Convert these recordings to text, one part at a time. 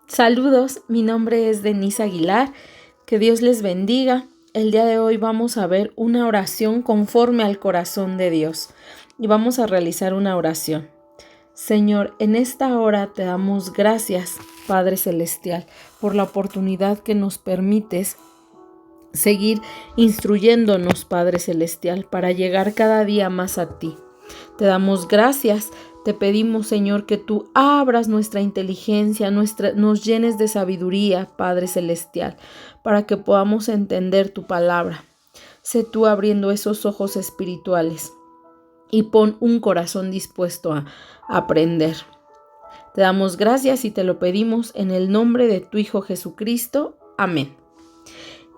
Saludos, mi nombre es Denise Aguilar, que Dios les bendiga. El día de hoy vamos a ver una oración conforme al corazón de Dios y vamos a realizar una oración. Señor, en esta hora te damos gracias, Padre Celestial, por la oportunidad que nos permites seguir instruyéndonos, Padre Celestial, para llegar cada día más a ti. Te damos gracias. Te pedimos, Señor, que tú abras nuestra inteligencia, nos llenes de sabiduría, Padre Celestial, para que podamos entender tu palabra. Sé tú abriendo esos ojos espirituales y pon un corazón dispuesto a aprender. Te damos gracias y te lo pedimos en el nombre de tu Hijo Jesucristo. Amén.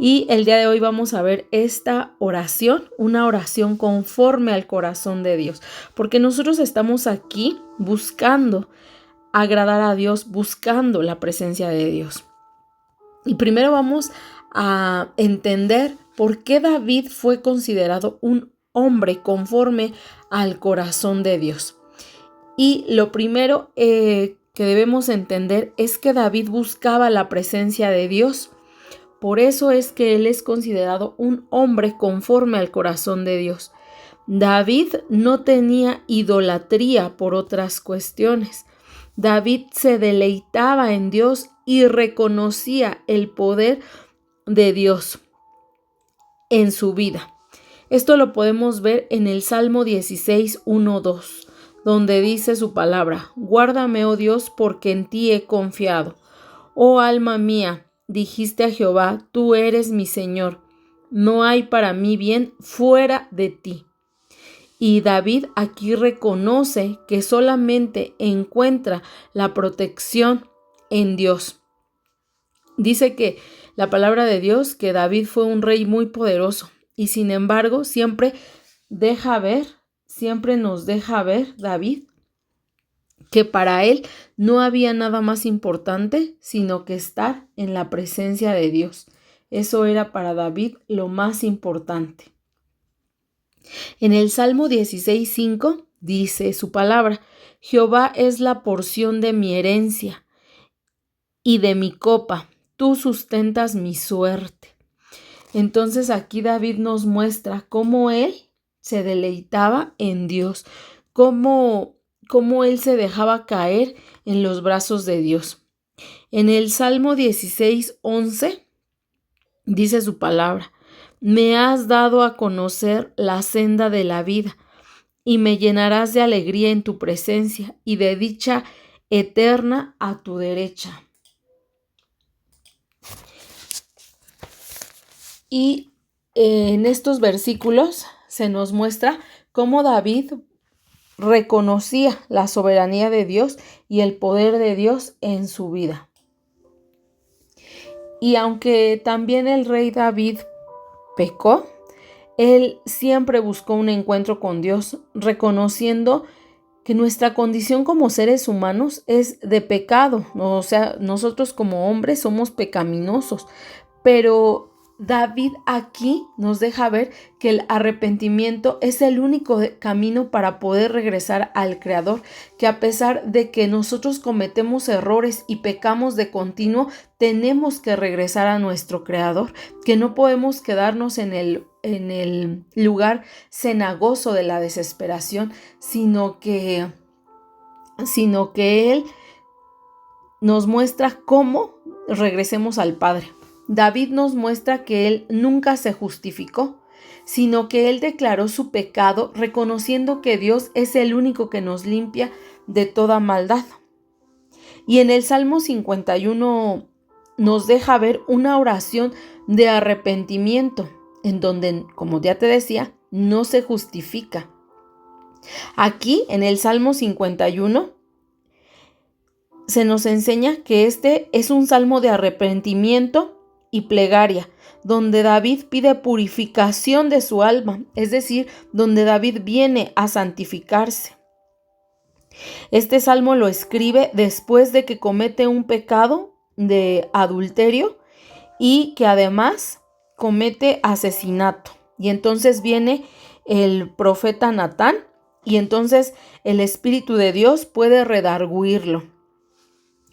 Y el día de hoy vamos a ver esta oración, una oración conforme al corazón de Dios, porque nosotros estamos aquí buscando agradar a Dios, buscando la presencia de Dios. Y primero vamos a entender por qué David fue considerado un hombre conforme al corazón de Dios. Y lo primero que debemos entender es que David buscaba la presencia de Dios. Por eso es que él es considerado un hombre conforme al corazón de Dios. David no tenía idolatría por otras cuestiones. David se deleitaba en Dios y reconocía el poder de Dios en su vida. Esto lo podemos ver en el Salmo 16, 1, 2, donde dice su palabra: Guárdame, oh Dios, porque en ti he confiado. Oh alma mía, dijiste a Jehová, tú eres mi Señor, no hay para mí bien fuera de ti. Y David aquí reconoce que solamente encuentra la protección en Dios. Dice que la palabra de Dios, que David fue un rey muy poderoso y sin embargo siempre nos deja ver David que para él no había nada más importante sino que estar en la presencia de Dios. Eso era para David lo más importante. En el Salmo 16:5 dice su palabra: Jehová es la porción de mi herencia y de mi copa, tú sustentas mi suerte. Entonces aquí David nos muestra cómo él se deleitaba en Dios, cómo él se dejaba caer en los brazos de Dios. En el Salmo 16:11 dice su palabra: Me has dado a conocer la senda de la vida, y me llenarás de alegría en tu presencia y de dicha eterna a tu derecha. Y en estos versículos se nos muestra cómo David reconocía la soberanía de Dios y el poder de Dios en su vida. Y aunque también el rey David pecó, él siempre buscó un encuentro con Dios, reconociendo que nuestra condición como seres humanos es de pecado. O sea, nosotros como hombres somos pecaminosos, pero David aquí nos deja ver que el arrepentimiento es el único camino para poder regresar al Creador, que a pesar de que nosotros cometemos errores y pecamos de continuo, tenemos que regresar a nuestro Creador, que no podemos quedarnos en el lugar cenagoso de la desesperación, sino que Él nos muestra cómo regresemos al Padre. David nos muestra que él nunca se justificó, sino que él declaró su pecado reconociendo que Dios es el único que nos limpia de toda maldad. Y en el Salmo 51 nos deja ver una oración de arrepentimiento, en donde, como ya te decía, no se justifica. Aquí, en el Salmo 51, se nos enseña que este es un salmo de arrepentimiento y plegaria, donde David pide purificación de su alma, es decir, donde David viene a santificarse. Este salmo lo escribe después de que comete un pecado de adulterio y que además comete asesinato. Y entonces viene el profeta Natán y entonces el Espíritu de Dios puede redarguirlo.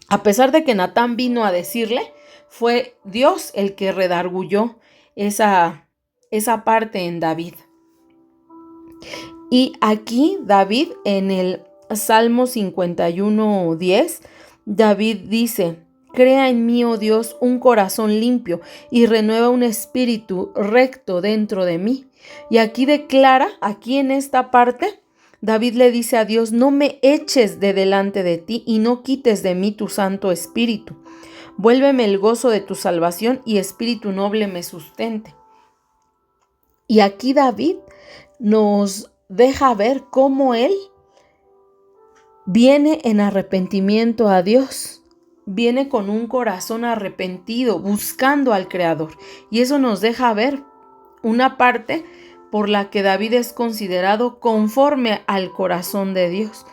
A pesar de que Natán vino a decirle, fue Dios el que redarguyó esa parte en David. Y aquí David, en el Salmo 51:10, David dice: crea en mí, oh Dios, un corazón limpio y renueva un espíritu recto dentro de mí. Y aquí declara, aquí en esta parte, David le dice a Dios: no me eches de delante de ti y no quites de mí tu Santo Espíritu. Vuélveme el gozo de tu salvación y espíritu noble me sustente. Y aquí David nos deja ver cómo él viene en arrepentimiento a Dios. Viene con un corazón arrepentido, buscando al Creador. Y eso nos deja ver una parte por la que David es considerado conforme al corazón de Dios.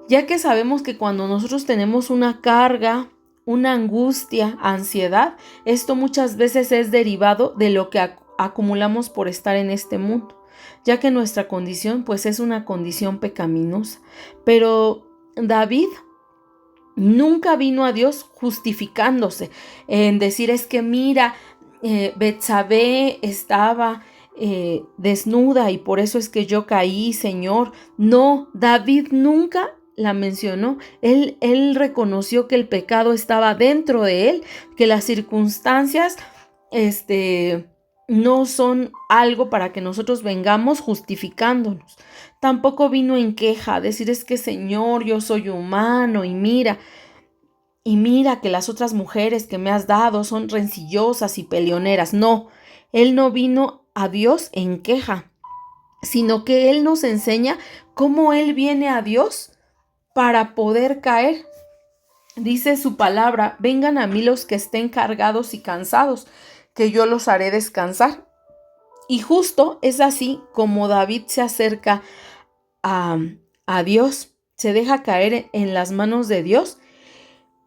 Ya que sabemos que cuando nosotros tenemos una carga, una angustia, ansiedad, esto muchas veces es derivado de lo que acumulamos por estar en este mundo, ya que nuestra condición pues es una condición pecaminosa. Pero David nunca vino a Dios justificándose en decir: es que mira, Betsabé estaba desnuda y por eso es que yo caí, Señor. No, David nunca la mencionó. Él reconoció que el pecado estaba dentro de él, que las circunstancias no son algo para que nosotros vengamos justificándonos. Tampoco vino en queja a decir: es que Señor, yo soy humano y mira que las otras mujeres que me has dado son rencillosas y peleoneras. No, él no vino a Dios en queja, sino que él nos enseña cómo él viene a Dios para poder caer. Dice su palabra: vengan a mí los que estén cargados y cansados, que yo los haré descansar. Y justo es así como David se acerca a Dios, se deja caer en las manos de Dios,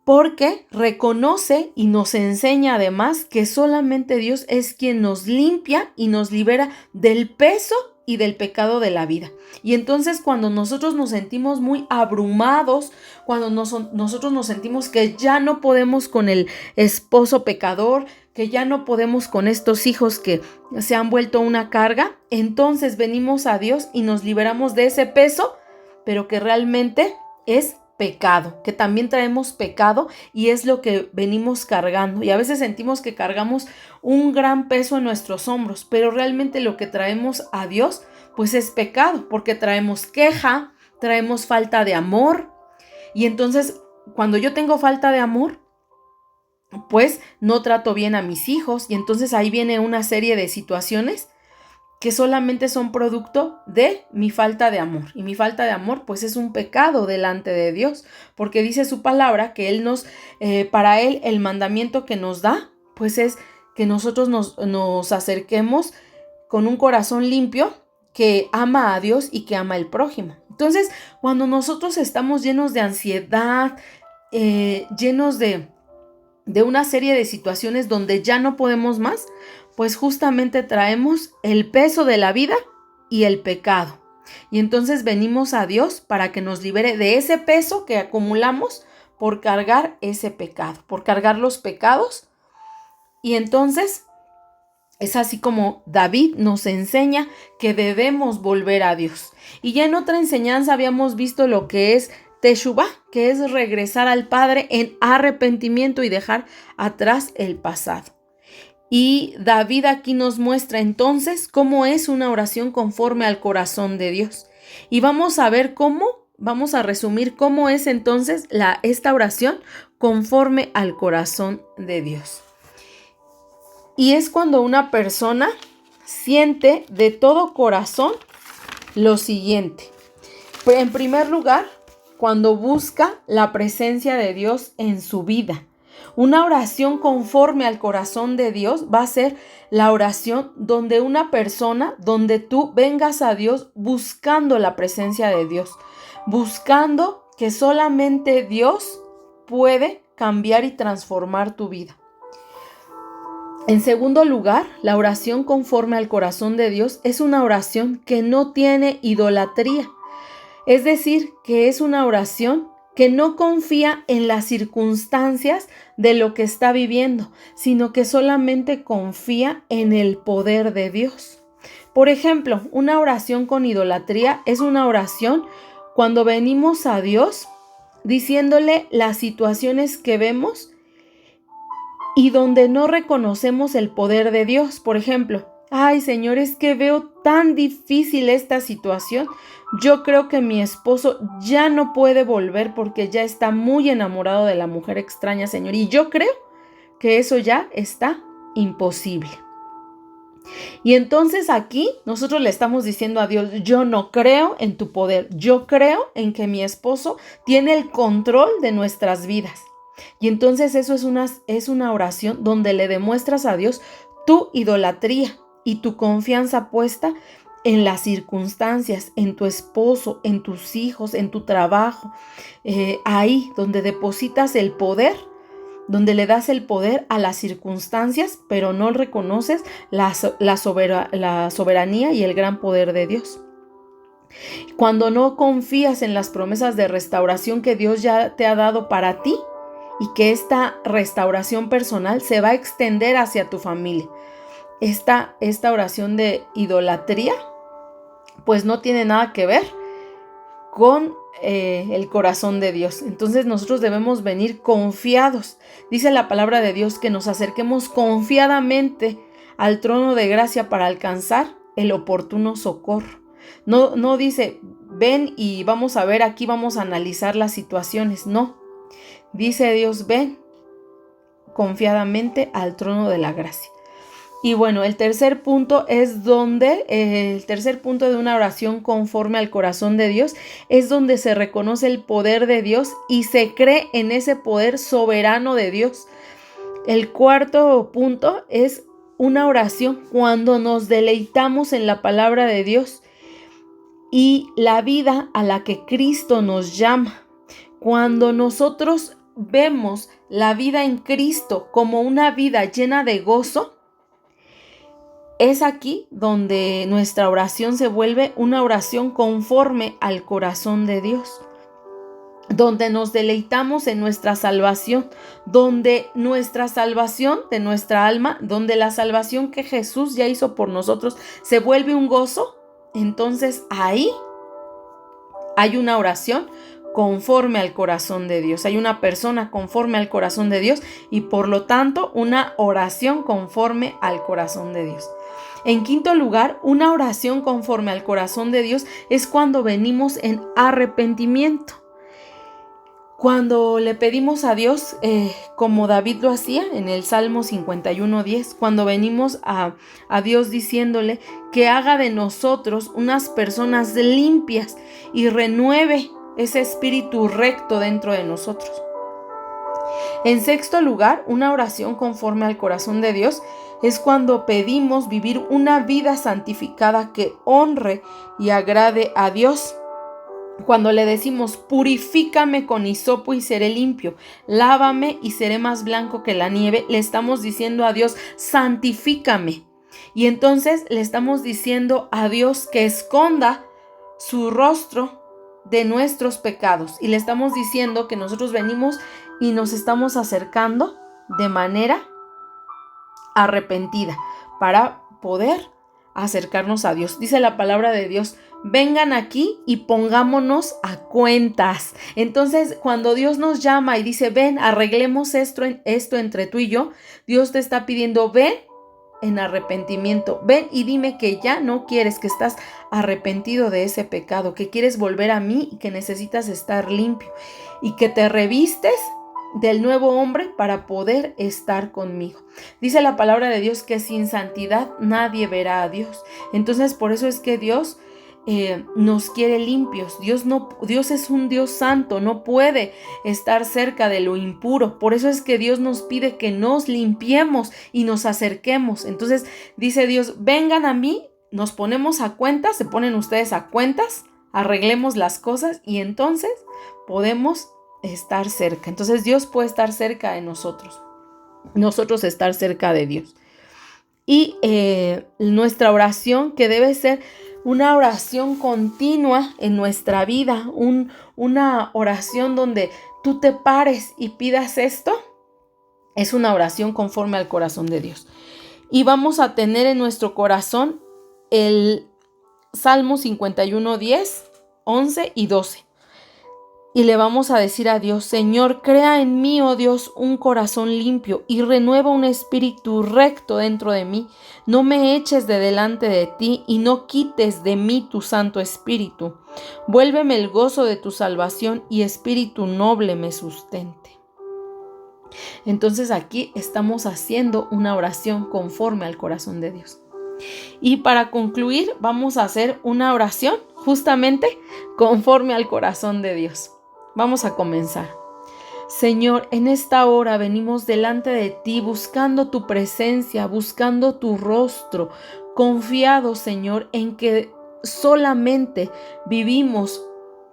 porque reconoce y nos enseña además que solamente Dios es quien nos limpia y nos libera del peso y del pecado de la vida. Y entonces cuando nosotros nos sentimos muy abrumados, cuando nosotros nos sentimos que ya no podemos con el esposo pecador, que ya no podemos con estos hijos que se han vuelto una carga, entonces venimos a Dios y nos liberamos de ese peso, pero que realmente es pecado, que también traemos pecado y es lo que venimos cargando. Y a veces sentimos que cargamos un gran peso en nuestros hombros, pero realmente lo que traemos a Dios pues es pecado, porque traemos queja, traemos falta de amor. Y entonces cuando yo tengo falta de amor, pues no trato bien a mis hijos, y entonces ahí viene una serie de situaciones que solamente son producto de mi falta de amor. Y mi falta de amor pues es un pecado delante de Dios, porque dice su palabra que Él para Él el mandamiento que nos da pues es que nosotros nos acerquemos con un corazón limpio, que ama a Dios y que ama al prójimo. Entonces, cuando nosotros estamos llenos de ansiedad, llenos de una serie de situaciones donde ya no podemos más, pues justamente traemos el peso de la vida y el pecado. Y entonces venimos a Dios para que nos libere de ese peso que acumulamos por cargar ese pecado, por cargar los pecados. Y entonces es así como David nos enseña que debemos volver a Dios. Y ya en otra enseñanza habíamos visto lo que es Teshuvá, que es regresar al Padre en arrepentimiento y dejar atrás el pasado. Y David aquí nos muestra entonces cómo es una oración conforme al corazón de Dios. Y vamos a ver vamos a resumir cómo es entonces esta oración conforme al corazón de Dios. Y es cuando una persona siente de todo corazón lo siguiente. En primer lugar, cuando busca la presencia de Dios en su vida. Una oración conforme al corazón de Dios va a ser la oración donde donde tú vengas a Dios buscando la presencia de Dios, buscando que solamente Dios puede cambiar y transformar tu vida. En segundo lugar, la oración conforme al corazón de Dios es una oración que no tiene idolatría. Es decir, que es una oración que no confía en las circunstancias de lo que está viviendo, sino que solamente confía en el poder de Dios. Por ejemplo, una oración con idolatría es una oración cuando venimos a Dios diciéndole las situaciones que vemos y donde no reconocemos el poder de Dios. Por ejemplo, ay, Señor, es que veo tan difícil esta situación. Yo creo que mi esposo ya no puede volver porque ya está muy enamorado de la mujer extraña, Señor. Y yo creo que eso ya está imposible. Y entonces aquí nosotros le estamos diciendo a Dios, yo no creo en tu poder, yo creo en que mi esposo tiene el control de nuestras vidas. Y entonces eso es una oración donde le demuestras a Dios tu idolatría y tu confianza puesta en las circunstancias, en tu esposo, en tus hijos, en tu trabajo, ahí donde depositas el poder, donde le das el poder a las circunstancias, pero no reconoces la soberanía y el gran poder de Dios. Cuando no confías en las promesas de restauración que Dios ya te ha dado para ti y que esta restauración personal se va a extender hacia tu familia. Esta oración de idolatría, pues no tiene nada que ver con el corazón de Dios. Entonces nosotros debemos venir confiados. Dice la palabra de Dios que nos acerquemos confiadamente al trono de gracia para alcanzar el oportuno socorro. No dice, ven y vamos a ver, aquí vamos a analizar las situaciones. No, dice Dios, ven confiadamente al trono de la gracia. Y bueno, el tercer punto de una oración conforme al corazón de Dios es donde se reconoce el poder de Dios y se cree en ese poder soberano de Dios. El cuarto punto es una oración cuando nos deleitamos en la palabra de Dios y la vida a la que Cristo nos llama. Cuando nosotros vemos la vida en Cristo como una vida llena de gozo, es aquí donde nuestra oración se vuelve una oración conforme al corazón de Dios, donde nos deleitamos en nuestra salvación, donde nuestra salvación de nuestra alma, donde la salvación que Jesús ya hizo por nosotros se vuelve un gozo. Entonces ahí hay una oración conforme al corazón de Dios. Hay una persona conforme al corazón de Dios y por lo tanto una oración conforme al corazón de Dios. En quinto lugar, una oración conforme al corazón de Dios es cuando venimos en arrepentimiento. Cuando le pedimos a Dios, como David lo hacía en el Salmo 51:10, cuando venimos a Dios diciéndole que haga de nosotros unas personas limpias y renueve ese espíritu recto dentro de nosotros. En sexto lugar, una oración conforme al corazón de Dios es cuando pedimos vivir una vida santificada que honre y agrade a Dios. Cuando le decimos, purifícame con hisopo y seré limpio, lávame y seré más blanco que la nieve, le estamos diciendo a Dios, santifícame. Y entonces le estamos diciendo a Dios que esconda su rostro de nuestros pecados. Y le estamos diciendo que nosotros venimos y nos estamos acercando de manera arrepentida para poder acercarnos a Dios. Dice la palabra de Dios, vengan aquí y pongámonos a cuentas. Entonces, cuando Dios nos llama y dice, ven, arreglemos esto entre tú y yo, Dios te está pidiendo, ven en arrepentimiento, ven y dime que ya no quieres, que estás arrepentido de ese pecado, que quieres volver a mí y que necesitas estar limpio y que te revistes del nuevo hombre para poder estar conmigo. Dice la palabra de Dios que sin santidad nadie verá a Dios. Entonces, por eso es que Dios nos quiere limpios. Dios es un Dios santo, no puede estar cerca de lo impuro. Por eso es que Dios nos pide que nos limpiemos y nos acerquemos. Entonces dice Dios, vengan a mí, nos ponemos a cuentas, se ponen ustedes a cuentas, arreglemos las cosas y entonces podemos estar cerca. Entonces Dios puede estar cerca de nosotros estar cerca de Dios. Y nuestra oración, que debe ser una oración continua en nuestra vida, una oración donde tú te pares y pidas esto, es una oración conforme al corazón de Dios. Y vamos a tener en nuestro corazón el Salmo 51, 10, 11 y 12. Y le vamos a decir a Dios: Señor, crea en mí, oh Dios, un corazón limpio y renueva un espíritu recto dentro de mí. No me eches de delante de ti y no quites de mí tu Santo Espíritu. Vuélveme el gozo de tu salvación y espíritu noble me sustente. Entonces aquí estamos haciendo una oración conforme al corazón de Dios. Y para concluir, vamos a hacer una oración justamente conforme al corazón de Dios. Vamos a comenzar. Señor, en esta hora venimos delante de ti buscando tu presencia, buscando tu rostro, confiados, Señor, en que solamente vivimos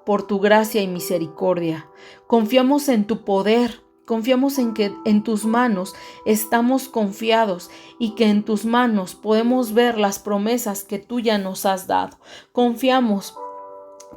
por tu gracia y misericordia. Confiamos en tu poder. Confiamos en que en tus manos estamos confiados y que en tus manos podemos ver las promesas que tú ya nos has dado. Confiamos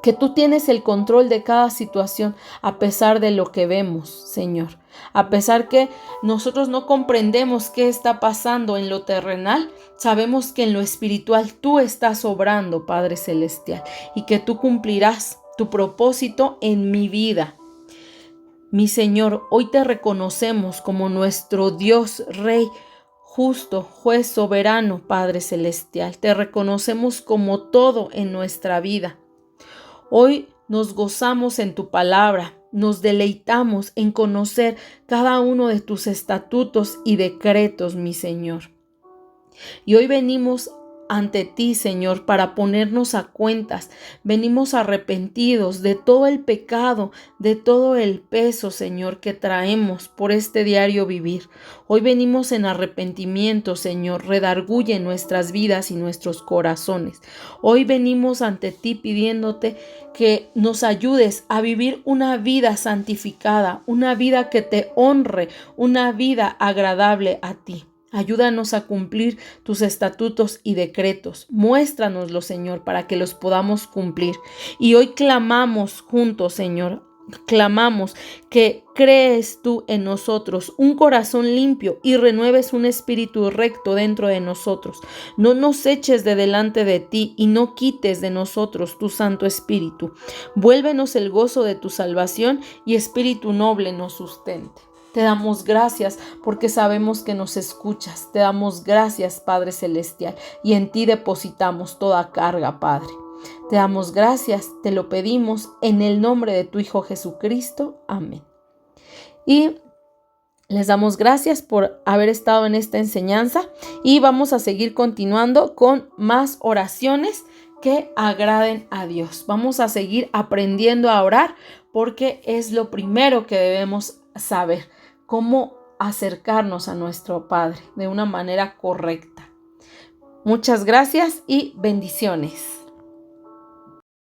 que tú tienes el control de cada situación a pesar de lo que vemos, Señor. A pesar que nosotros no comprendemos qué está pasando en lo terrenal, sabemos que en lo espiritual tú estás obrando, Padre Celestial, y que tú cumplirás tu propósito en mi vida. Mi Señor, hoy te reconocemos como nuestro Dios, Rey, justo, juez soberano, Padre Celestial. Te reconocemos como todo en nuestra vida. Hoy nos gozamos en tu palabra, nos deleitamos en conocer cada uno de tus estatutos y decretos, mi Señor. Y hoy venimos ante ti, Señor, para ponernos a cuentas. Venimos arrepentidos de todo el pecado, de todo el peso, Señor, que traemos por este diario vivir. Hoy venimos en arrepentimiento, Señor. Redarguye nuestras vidas y nuestros corazones. Hoy venimos ante ti pidiéndote que nos ayudes a vivir una vida santificada, una vida que te honre, una vida agradable a ti. Ayúdanos a cumplir tus estatutos y decretos. Muéstranoslos, Señor, para que los podamos cumplir. Y hoy clamamos juntos, Señor. Clamamos que crees tú en nosotros un corazón limpio y renueves un espíritu recto dentro de nosotros. No nos eches de delante de ti y no quites de nosotros tu Santo Espíritu. Vuélvenos el gozo de tu salvación y espíritu noble nos sustente. Te damos gracias porque sabemos que nos escuchas. Te damos gracias, Padre Celestial, y en ti depositamos toda carga, Padre. Te damos gracias, te lo pedimos en el nombre de tu Hijo Jesucristo. Amén. Y les damos gracias por haber estado en esta enseñanza y vamos a seguir continuando con más oraciones que agraden a Dios. Vamos a seguir aprendiendo a orar porque es lo primero que debemos saber. Cómo acercarnos a nuestro Padre de una manera correcta. Muchas gracias y bendiciones.